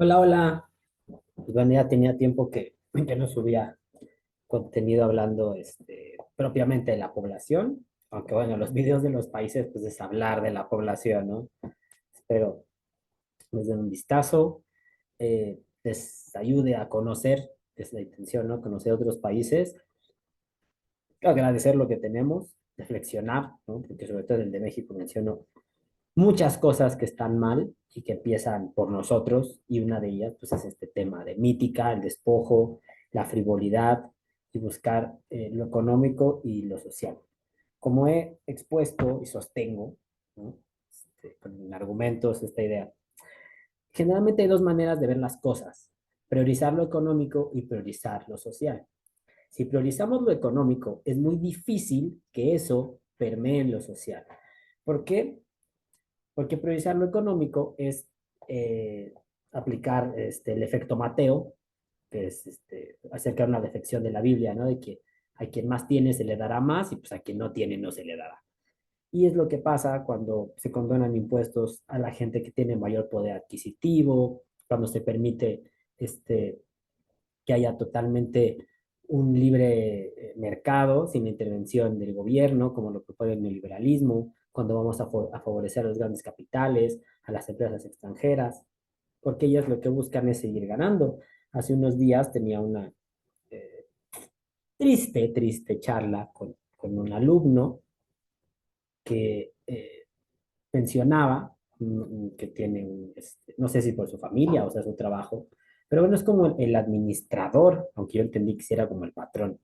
Hola, hola. Pues bueno, ya tenía tiempo que no subía contenido hablando propiamente de la población, aunque bueno, los videos de los países pues es hablar de la población, ¿no? Espero les den un vistazo, les ayude a conocer, es la intención, ¿no? Conocer otros países, agradecer lo que tenemos, reflexionar, ¿no? Porque sobre todo en el de México menciono muchas cosas que están mal y que empiezan por nosotros, y una de ellas pues es este tema de mítica, el despojo, la frivolidad y buscar lo económico y lo social. Como he expuesto y sostengo, ¿no? Con argumentos esta idea, generalmente hay dos maneras de ver las cosas: priorizar lo económico y priorizar lo social. Si priorizamos lo económico, es muy difícil que eso permee en lo social. ¿Por qué? Porque priorizar lo económico es eh, aplicar el efecto Mateo, que es acerca de una defección de la Biblia, ¿no? De que a quien más tiene se le dará más y pues a quien no tiene no se le dará. Y es lo que pasa cuando se condonan impuestos a la gente que tiene mayor poder adquisitivo, cuando se permite que haya totalmente un libre mercado sin intervención del gobierno, como lo propone el neoliberalismo, cuando vamos a favorecer a los grandes capitales, a las empresas extranjeras, porque ellas lo que buscan es seguir ganando. Hace unos días tenía una eh, triste charla con un alumno que mencionaba que tiene no sé si por su familia o sea su trabajo, pero bueno, es como el administrador, aunque yo entendí que sí era como el patrón,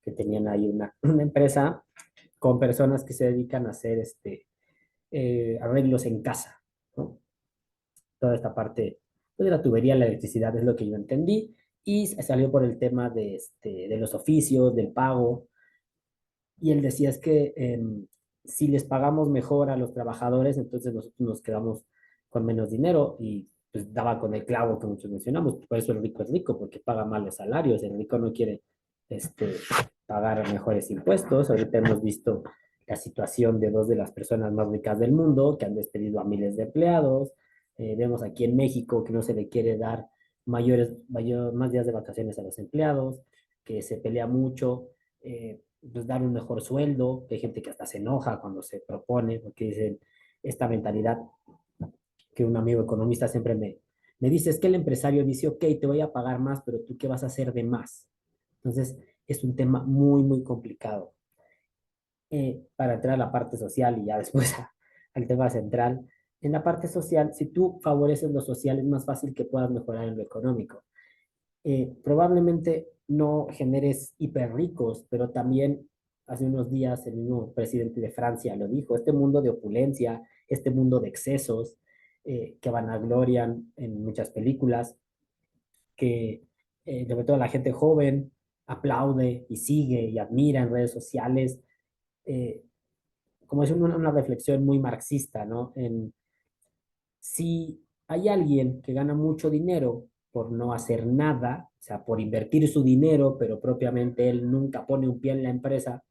que tenían ahí una empresa con personas que se dedican a hacer arreglos en casa, ¿no? Toda esta parte pues, de la tubería, la electricidad es lo que yo entendí, y salió por el tema de los oficios, del pago, y él decía es que si les pagamos mejor a los trabajadores, entonces nosotros nos quedamos con menos dinero, y pues daba con el clavo que muchos mencionamos. Por eso el rico es rico, porque paga mal los salarios. El rico no quiere este, pagar mejores impuestos. Ahorita hemos visto la situación de dos de las personas más ricas del mundo que han despedido a miles de empleados. Vemos aquí en México que no se le quiere dar más días de vacaciones a los empleados, que se pelea mucho. Pues dar un mejor sueldo. Hay gente que hasta se enoja cuando se propone, porque dicen esta mentalidad que un amigo economista siempre me dice, es que el empresario dice, ok, te voy a pagar más, pero tú qué vas a hacer de más. Entonces, es un tema muy complicado. Para entrar a la parte social y ya después al tema central. En la parte social, si tú favoreces lo social, es más fácil que puedas mejorar en lo económico. Probablemente no generes hiper ricos, pero también hace unos días el mismo presidente de Francia lo dijo: este mundo de opulencia, este mundo de excesos, que vanaglorian en muchas películas, que sobre todo la gente joven aplaude y sigue y admira en redes sociales, eh, como es una reflexión muy marxista, ¿no? Si hay alguien que gana mucho dinero por no hacer nada, o sea, por invertir su dinero, pero propiamente él nunca pone un pie en la empresa,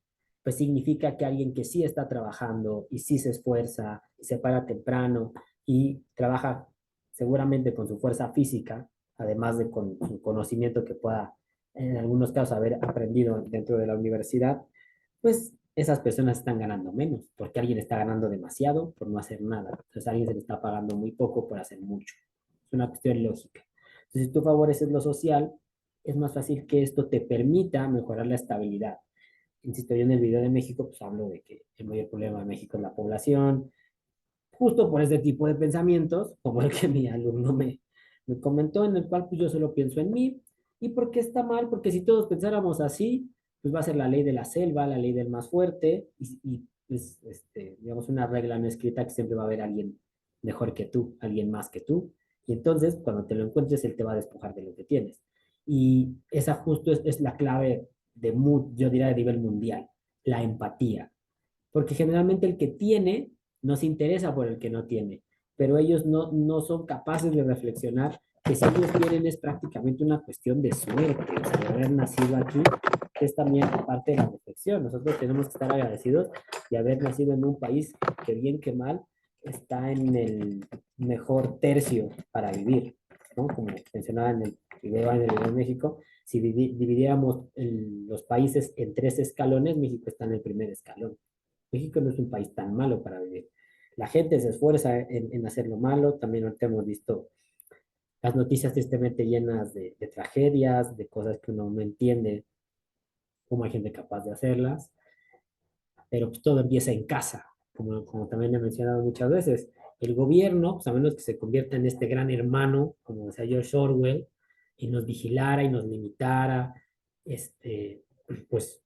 pues significa que alguien que sí está trabajando y sí se esfuerza, y se para temprano y trabaja seguramente con su fuerza física, además de con su conocimiento que pueda en algunos casos haber aprendido dentro de la universidad, pues esas personas están ganando menos, porque alguien está ganando demasiado por no hacer nada. Entonces a alguien se le está pagando muy poco por hacer mucho. Es una cuestión lógica. Entonces, si tú favoreces lo social, es más fácil que esto te permita mejorar la estabilidad. Insisto, yo en el video de México, pues hablo de que el mayor problema de México es la población, justo por este tipo de pensamientos, como el que mi alumno me comentó, en el cual pues yo solo pienso en mí. ¿Y por qué está mal? Porque si todos pensáramos así, pues va a ser la ley de la selva, la ley del más fuerte, y pues, digamos, una regla no escrita que siempre va a haber alguien mejor que tú, alguien más que tú, y entonces cuando te lo encuentres, él te va a despojar de lo que tienes. Y esa justo es la clave yo diría, de nivel mundial, la empatía, porque generalmente el que tiene no se interesa por el que no tiene, pero ellos no son capaces de reflexionar que si ellos tienen es prácticamente una cuestión de suerte, o sea, de haber nacido aquí, que es también parte de la reflexión. Nosotros tenemos que estar agradecidos de haber nacido en un país que bien que mal está en el mejor tercio para vivir. ¿no? Como mencionaba en el video de México, si dividiéramos los países en tres escalones, México está en el primer escalón. México no es un país tan malo para vivir. La gente se esfuerza en hacer lo malo. También ahorita hemos visto las noticias tristemente llenas de tragedias, de cosas que uno no entiende cómo hay gente capaz de hacerlas, pero pues todo empieza en casa, como también he mencionado muchas veces. El gobierno, pues a menos que se convierta en este gran hermano, como decía George Orwell, y nos vigilara y nos limitara, pues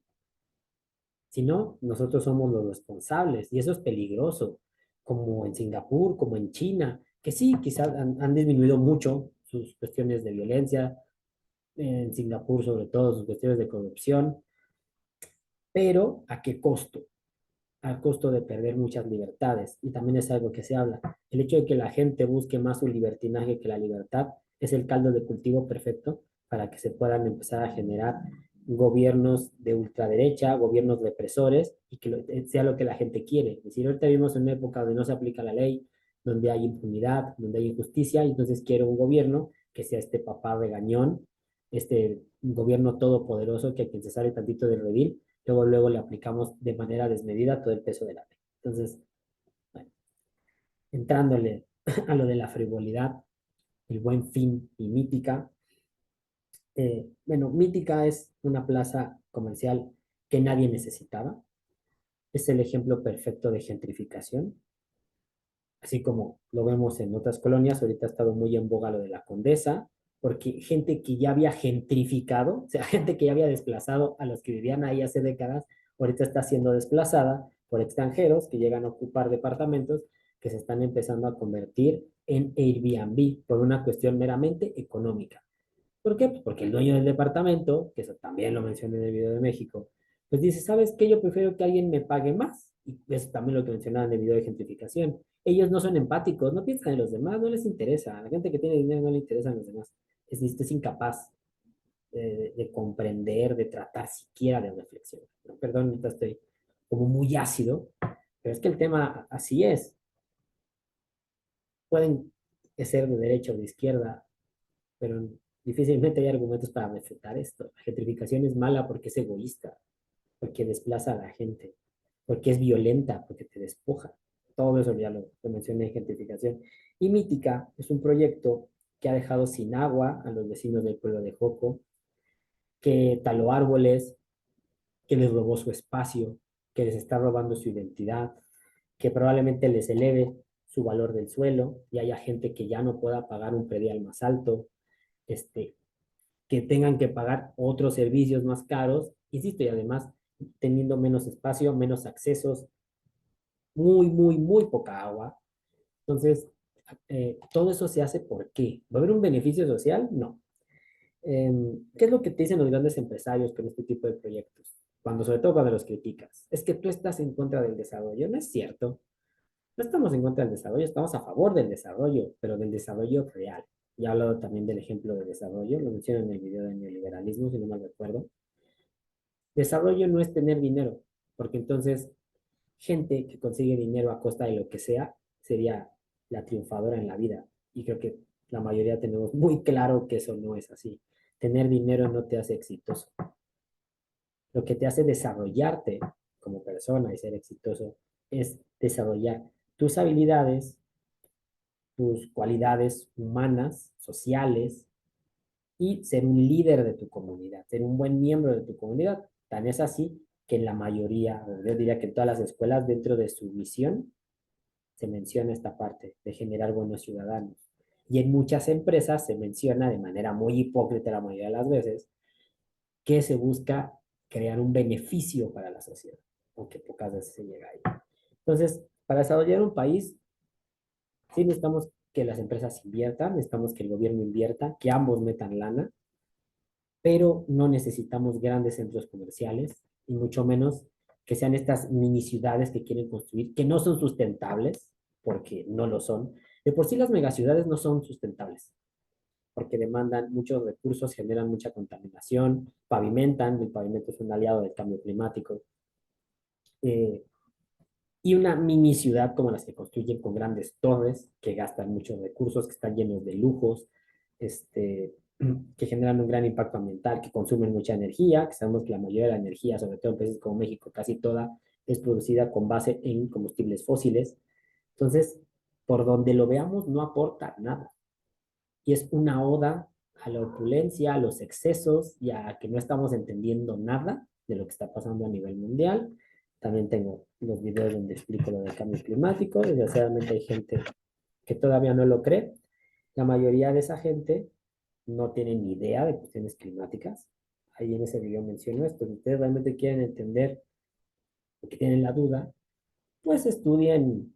si no, nosotros somos los responsables y eso es peligroso, como en Singapur, como en China, que sí, quizás han disminuido mucho sus cuestiones de violencia, en Singapur sobre todo sus cuestiones de corrupción, pero ¿a qué costo? Al costo de perder muchas libertades. Y también es algo que se habla. El hecho de que la gente busque más su libertinaje que la libertad es el caldo de cultivo perfecto para que se puedan empezar a generar gobiernos de ultraderecha, gobiernos represores, y que sea lo que la gente quiere. Es decir, ahorita vivimos en una época donde no se aplica la ley, donde hay impunidad, donde hay injusticia, y entonces quiero un gobierno que sea este papá regañón, este gobierno todopoderoso que a quien se sale tantito del redil luego le aplicamos de manera desmedida todo el peso de la ley. Entonces, bueno, entrándole a lo de la frivolidad, el Buen Fin y Mítica. Bueno, Mítica es una plaza comercial que nadie necesitaba. Es el ejemplo perfecto de gentrificación. Así como lo vemos en otras colonias, ahorita ha estado muy en boga lo de la Condesa, porque gente que ya había gentrificado, o sea, gente que ya había desplazado a los que vivían ahí hace décadas, ahorita está siendo desplazada por extranjeros que llegan a ocupar departamentos que se están empezando a convertir en Airbnb por una cuestión meramente económica. ¿Por qué? Pues porque el dueño del departamento, que eso también lo mencioné en el video de México, pues dice, ¿sabes qué? Yo prefiero que alguien me pague más. Y eso también lo que mencionaba en el video de gentrificación. Ellos no son empáticos, no piensan en los demás, no les interesa. A la gente que tiene dinero no le interesan los demás. Es incapaz de comprender, de tratar siquiera de reflexión. ¿No? Perdón, ahorita estoy como muy ácido, pero es que el tema así es. Pueden ser de derecha o de izquierda, pero difícilmente hay argumentos para refutar esto. La gentrificación es mala porque es egoísta, porque desplaza a la gente, porque es violenta, porque te despoja. Todo eso ya lo mencioné en gentrificación. Y Mítica es un proyecto que ha dejado sin agua a los vecinos del pueblo de Joco, que taló árboles, que les robó su espacio, que les está robando su identidad, que probablemente les eleve su valor del suelo y haya gente que ya no pueda pagar un predial más alto, este, que tengan que pagar otros servicios más caros, insisto, y además teniendo menos espacio, menos accesos, muy poca agua. Entonces, todo eso se hace ¿por qué? ¿Va a haber un beneficio social? No. ¿Qué es lo que te dicen los grandes empresarios con este tipo de proyectos? Sobre todo cuando los criticas. Es que tú estás en contra del desarrollo. No es cierto. No estamos en contra del desarrollo, estamos a favor del desarrollo, pero del desarrollo real. Ya he hablado también del ejemplo de desarrollo, lo menciono en el video de neoliberalismo, si no mal recuerdo. Desarrollo no es tener dinero, porque entonces gente que consigue dinero a costa de lo que sea sería la triunfadora en la vida. Y creo que la mayoría tenemos muy claro que eso no es así. Tener dinero no te hace exitoso. Lo que te hace desarrollarte como persona y ser exitoso es desarrollar tus habilidades, tus cualidades humanas, sociales, y ser un líder de tu comunidad, ser un buen miembro de tu comunidad. Tan es así que en la mayoría, yo diría que en todas las escuelas, dentro de su misión, se menciona esta parte de generar buenos ciudadanos. Y en muchas empresas se menciona de manera muy hipócrita la mayoría de las veces que se busca crear un beneficio para la sociedad, aunque pocas veces se llega ahí. Entonces, para desarrollar un país, sí necesitamos que las empresas inviertan, necesitamos que el gobierno invierta, que ambos metan lana, pero no necesitamos grandes centros comerciales y mucho menos que sean estas mini ciudades que quieren construir, que no son sustentables, porque no lo son. De por sí las megaciudades no son sustentables, porque demandan muchos recursos, generan mucha contaminación, pavimentan, el pavimento es un aliado del cambio climático. Eh, y una mini ciudad como las que construyen con grandes torres, que gastan muchos recursos, que están llenos de lujos, que generan un gran impacto ambiental, que consumen mucha energía, que sabemos que la mayoría de la energía, sobre todo en países como México, casi toda es producida con base en combustibles fósiles. Entonces, por donde lo veamos, no aporta nada. Y es una oda a la opulencia, a los excesos y a que no estamos entendiendo nada de lo que está pasando a nivel mundial. También tengo los videos donde explico lo del cambio climático. Desgraciadamente hay gente que todavía no lo cree. La mayoría de esa gente no tiene ni idea de cuestiones climáticas. Ahí en ese video menciono esto. Si ustedes realmente quieren entender o que tienen la duda, pues estudien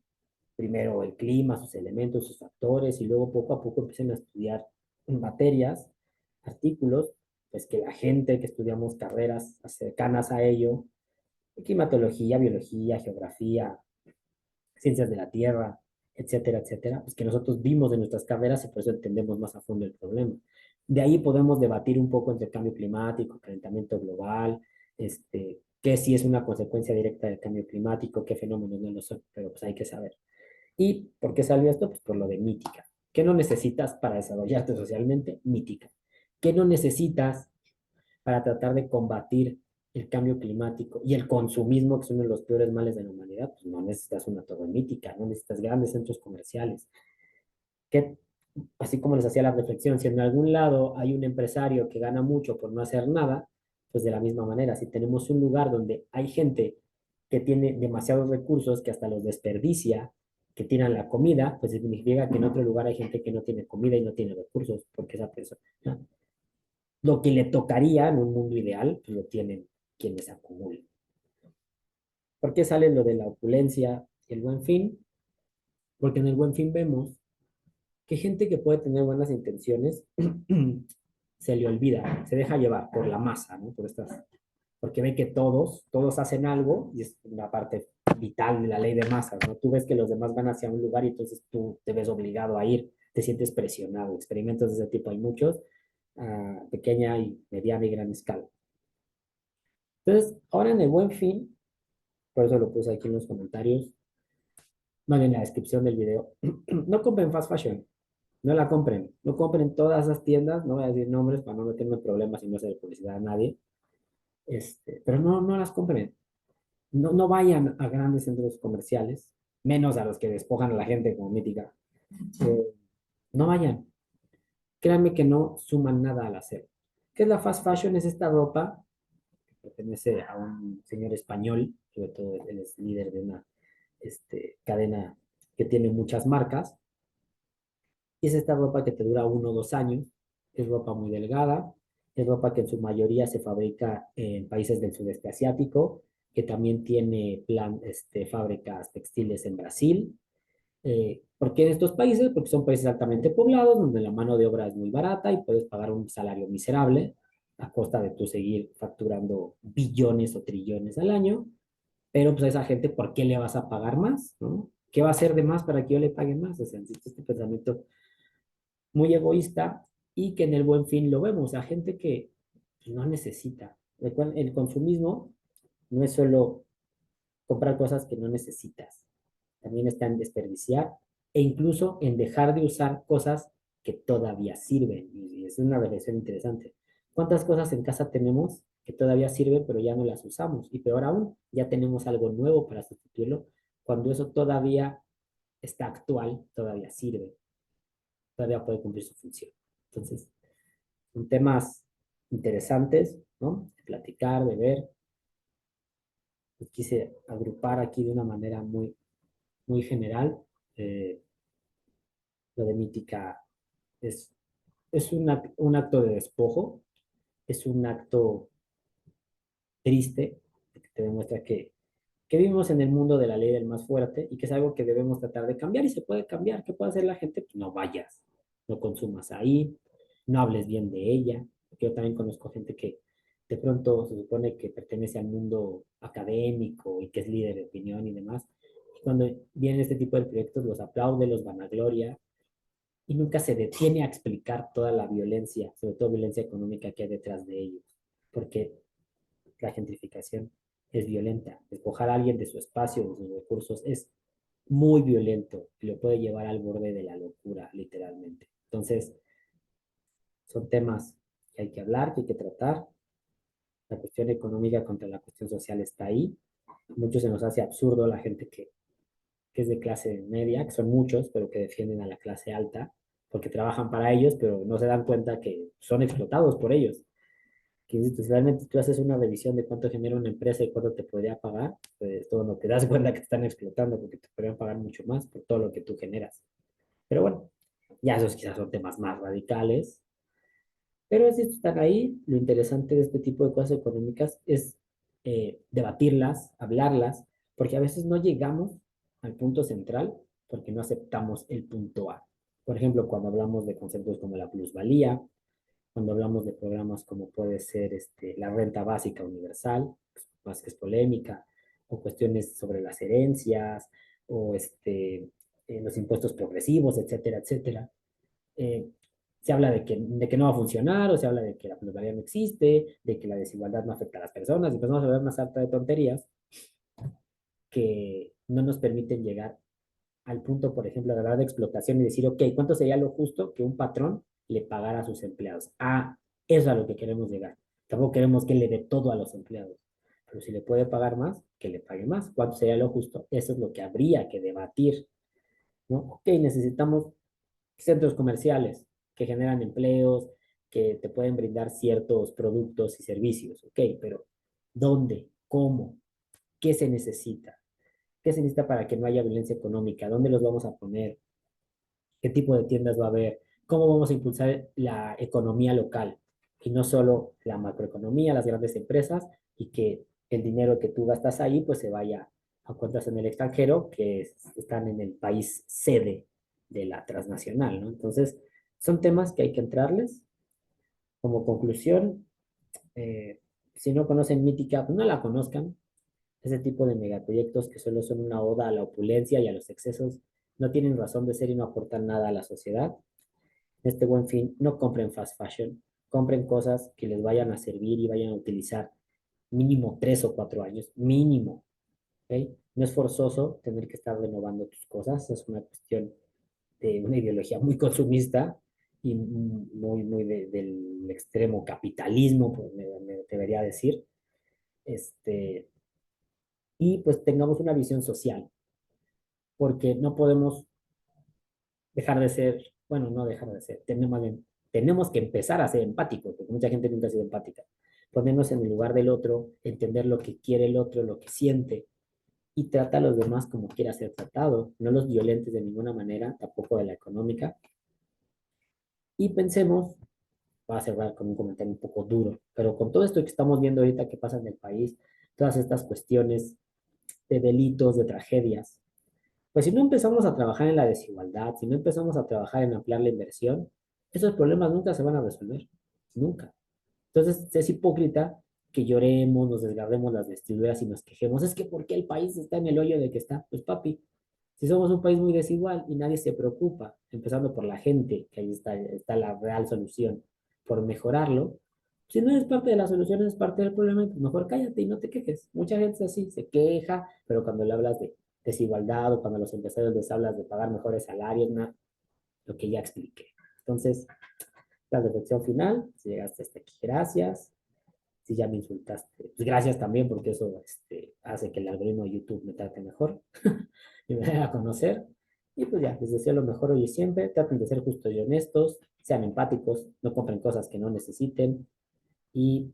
primero el clima, sus elementos, sus factores, y luego poco a poco empiecen a estudiar materias, artículos, pues que la gente que estudiamos carreras cercanas a ello, climatología, biología, geografía, ciencias de la Tierra, etcétera, etcétera, pues que nosotros vimos en nuestras carreras y por eso entendemos más a fondo el problema. De ahí podemos debatir un poco entre el cambio climático, calentamiento global, qué sí es una consecuencia directa del cambio climático, qué fenómenos no lo son, pero pues hay que saber. ¿Y por qué salió esto? Pues por lo de mítica. ¿Qué no necesitas para desarrollarte socialmente? Mítica. ¿Qué no necesitas para tratar de combatir el cambio climático y el consumismo, que es uno de los peores males de la humanidad? Pues no necesitas una torre mítica, no necesitas grandes centros comerciales. Que, así como les hacía la reflexión, si en algún lado hay un empresario que gana mucho por no hacer nada, pues de la misma manera, si tenemos un lugar donde hay gente que tiene demasiados recursos, que hasta los desperdicia, que tiran la comida, pues significa que en otro lugar hay gente que no tiene comida y no tiene recursos, porque esa persona, lo que le tocaría en un mundo ideal, pues lo tienen quienes acumulan. ¿Por qué sale lo de la opulencia y el buen fin? Porque en el buen fin vemos que gente que puede tener buenas intenciones se le olvida, se deja llevar por la masa, ¿no? Porque ve que todos hacen algo y es una parte vital de la ley de masas, ¿no? Tú ves que los demás van hacia un lugar y entonces tú te ves obligado a ir, te sientes presionado. Experimentos de ese tipo hay muchos, a pequeña y mediana y gran escala. Entonces, ahora en el buen fin, por eso lo puse aquí en los comentarios, bueno, en la descripción del video, no compren fast fashion, no la compren, no compren todas esas tiendas, no voy a decir nombres para no meterme en problemas y no hacer publicidad a nadie, pero no las compren, no vayan a grandes centros comerciales, menos a los que despojan a la gente como Mítica, eh, no vayan, créanme que no suman nada al hacer. ¿Qué es la fast fashion? Es esta ropa que pertenece a un señor español, sobre todo él es líder de una cadena que tiene muchas marcas, y es esta ropa que te dura 1 o 2 años, es ropa muy delgada, es ropa que en su mayoría se fabrica en países del sudeste asiático, que también tiene fábricas textiles en Brasil. ¿Por qué en estos países? Porque son países altamente poblados, donde la mano de obra es muy barata y puedes pagar un salario miserable a costa de tú seguir facturando billones o trillones al año. Pero pues a esa gente, ¿por qué le vas a pagar más? ¿No? ¿Qué va a hacer de más para que yo le pague más? O sea, existe este pensamiento muy egoísta y que en el buen fin lo vemos, a gente que pues, no necesita. El consumismo no es solo comprar cosas que no necesitas, también está en desperdiciar e incluso en dejar de usar cosas que todavía sirven. Y es una reflexión interesante. ¿Cuántas cosas en casa tenemos que todavía sirven pero ya no las usamos? Y peor aún, ya tenemos algo nuevo para sustituirlo cuando eso todavía está actual, todavía sirve, todavía puede cumplir su función. Entonces, son temas interesantes, ¿no? De platicar, de ver. Los quise agrupar aquí de una manera muy general. Eh, lo de Mítica es, es un acto de despojo, es un acto triste, que te demuestra que vivimos en el mundo de la ley del más fuerte y que es algo que debemos tratar de cambiar y se puede cambiar. ¿Qué puede hacer la gente? Pues no vayas, no consumas ahí, no hables bien de ella. Porque yo también conozco gente que de pronto se supone que pertenece al mundo académico y que es líder de opinión y demás. Y cuando vienen este tipo de proyectos los aplaude, los vanagloria y nunca se detiene a explicar toda la violencia, sobre todo violencia económica que hay detrás de ellos. Porque la gentrificación es violenta. Despojar a alguien de su espacio, de sus recursos, es muy violento y lo puede llevar al borde de la locura, literalmente. Entonces, son temas que hay que hablar, que hay que tratar. La cuestión económica contra la cuestión social está ahí. Muchos se nos hace absurdo la gente que es de clase media, que son muchos, pero que defienden a la clase alta, porque trabajan para ellos, pero no se dan cuenta que son explotados por ellos. Que si realmente tú haces una revisión de cuánto genera una empresa y cuánto te podría pagar, pues todo no te das cuenta que te están explotando porque te podrían pagar mucho más por todo lo que tú generas. Pero bueno, ya esos quizás son temas más radicales, pero si están ahí, lo interesante de este tipo de cosas económicas es debatirlas, hablarlas, porque a veces no llegamos al punto central porque no aceptamos el punto A. Por ejemplo, cuando hablamos de conceptos como la plusvalía, cuando hablamos de programas como puede ser la renta básica universal, pues, más que es polémica, o cuestiones sobre las herencias, o los impuestos progresivos, etcétera, etcétera. eh, Se habla de que no va a funcionar, o se habla de que la plusvalía no existe, de que la desigualdad no afecta a las personas, y empezamos a ver una sarta de tonterías que no nos permiten llegar al punto, por ejemplo, de hablar de explotación y decir, ok, ¿cuánto sería lo justo que un patrón le pagara a sus empleados? Ah, eso es a lo que queremos llegar. Tampoco queremos que le dé todo a los empleados, pero si le puede pagar más, que le pague más. ¿Cuánto sería lo justo? Eso es lo que habría que debatir, ¿no? Ok, necesitamos centros comerciales que generan empleos, que te pueden brindar ciertos productos y servicios, ok, pero ¿dónde? ¿Cómo? ¿Qué se necesita? ¿Qué se necesita para que no haya violencia económica? ¿Dónde los vamos a poner? ¿Qué tipo de tiendas va a haber? ¿Cómo vamos a impulsar la economía local? Y no solo la macroeconomía, las grandes empresas, y que el dinero que tú gastas ahí pues se vaya a cuentas en el extranjero que están en el país sede de la transnacional, ¿no? Entonces, son temas que hay que entrarles. Como conclusión, eh, si no conocen Mítica, pues no la conozcan. Ese tipo de megaproyectos que solo son una oda a la opulencia y a los excesos no tienen razón de ser y no aportan nada a la sociedad. En este buen fin, no compren fast fashion, compren cosas que les vayan a servir y vayan a utilizar mínimo 3 o 4 años, mínimo. ¿Ok? No es forzoso tener que estar renovando tus cosas, es una cuestión de una ideología muy consumista y muy, muy del extremo capitalismo, pues me debería decir. Este, y pues tengamos una visión social, porque no podemos dejar de ser, bueno, no dejar de ser, tenemos que empezar a ser empáticos, porque mucha gente nunca ha sido empática. Ponernos en el lugar del otro, entender lo que quiere el otro, lo que siente, y trata a los demás como quiera ser tratado, no los violentes de ninguna manera, tampoco de la económica. Y pensemos, voy a cerrar con un comentario un poco duro, pero con todo esto que estamos viendo ahorita que pasa en el país, todas estas cuestiones de delitos, de tragedias, pues si no empezamos a trabajar en la desigualdad, si no empezamos a trabajar en ampliar la inversión, esos problemas nunca se van a resolver, nunca. Entonces es hipócrita que lloremos, nos desgarremos las vestiduras y nos quejemos. Es que ¿por qué el país está en el hoyo de que está? Pues papi, si somos un país muy desigual y nadie se preocupa, empezando por la gente, que ahí está la real solución, por mejorarlo, si no eres parte de la solución, eres parte del problema, pues mejor cállate y no te quejes. Mucha gente es así, se queja, pero cuando le hablas de desigualdad o cuando a los empresarios les hablas de pagar mejores salarios, lo que ya expliqué. Entonces, la reflexión final, si llegaste hasta aquí, gracias. Si ya me insultaste, pues gracias también porque eso hace que el algoritmo de YouTube me trate mejor y me dé a conocer. Y pues ya, les deseo lo mejor hoy y siempre. Traten de ser justos y honestos, sean empáticos, no compren cosas que no necesiten. Y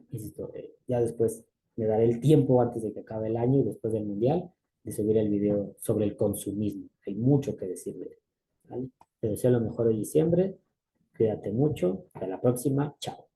insisto, ya después me daré el tiempo antes de que acabe el año y después del mundial de subir el video sobre el consumismo. Hay mucho que decirle. ¿Vale? Te deseo lo mejor hoy y siempre. Cuídate mucho. Hasta la próxima. Chao.